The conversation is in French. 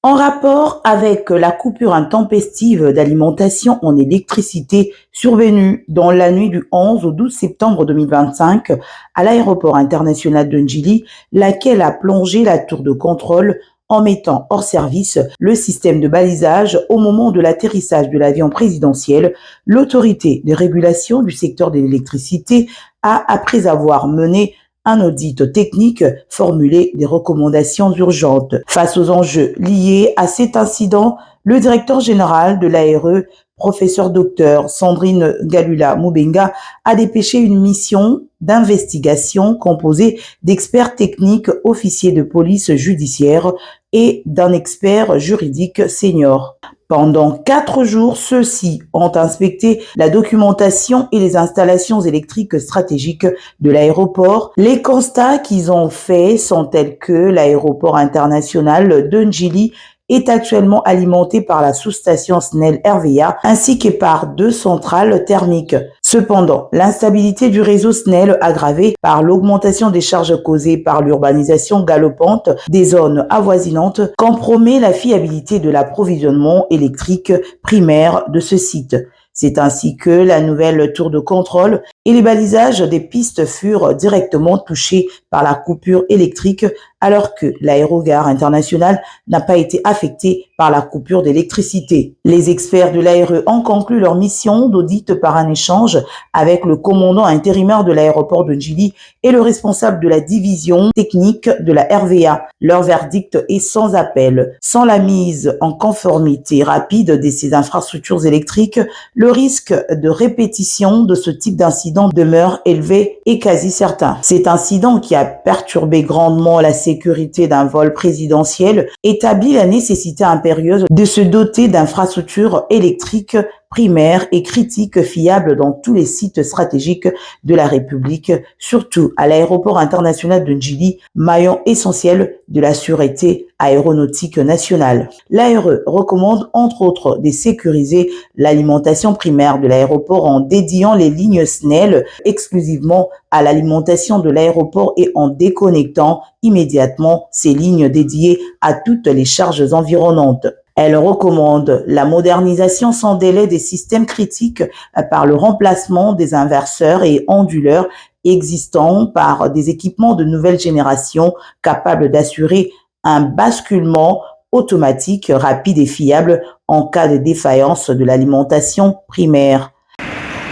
En rapport avec la coupure intempestive d'alimentation en électricité survenue dans la nuit du 11 au 12 septembre 2025 à l'aéroport international de Ndjili, laquelle a plongé la tour de contrôle en mettant hors service le système de balisage au moment de l'atterrissage de l'avion présidentiel, l'autorité de régulation du secteur de l'électricité a, après avoir mené un audit technique, formulé des recommandations urgentes. Face aux enjeux liés à cet incident, le directeur général de l'ARE, professeur docteur Sandrine Galula Moubenga, a dépêché une mission d'investigation composée d'experts techniques, officiers de police judiciaire et d'un expert juridique senior. Pendant 4 jours, ceux-ci ont inspecté la documentation et les installations électriques stratégiques de l'aéroport. Les constats qu'ils ont faits sont tels que l'aéroport international de Ndjili est actuellement alimenté par la sous-station SNEL RVA ainsi que par 2 centrales thermiques. Cependant, l'instabilité du réseau SNEL, aggravée par l'augmentation des charges causées par l'urbanisation galopante des zones avoisinantes, compromet la fiabilité de l'approvisionnement électrique primaire de ce site. C'est ainsi que la nouvelle tour de contrôle et les balisages des pistes furent directement touchés par la coupure électrique, alors que l'aérogare internationale n'a pas été affectée par la coupure d'électricité. Les experts de l'ARE ont conclu leur mission d'audit par un échange avec le commandant intérimaire de l'aéroport de Ndjili et le responsable de la division technique de la RVA. Leur verdict est sans appel. Sans la mise en conformité rapide de ces infrastructures électriques, le risque de répétition de ce type d'incident demeure élevé et quasi certain. Cet incident, qui a perturbé grandement la sécurité d'un vol présidentiel, établit la nécessité impérieuse de se doter d'infrastructures électriques primaires et critiques fiables dans tous les sites stratégiques de la République, surtout à l'aéroport international de Ndjili, maillon essentiel de la sûreté aéronautique nationale. L'ARE recommande entre autres de sécuriser l'alimentation primaire de l'aéroport en dédiant les lignes SNEL exclusivement à l'alimentation de l'aéroport et en déconnectant immédiatement ces lignes dédiées à toutes les charges environnantes. Elle recommande la modernisation sans délai des systèmes critiques par le remplacement des inverseurs et onduleurs existants par des équipements de nouvelle génération capables d'assurer un basculement automatique, rapide et fiable en cas de défaillance de l'alimentation primaire.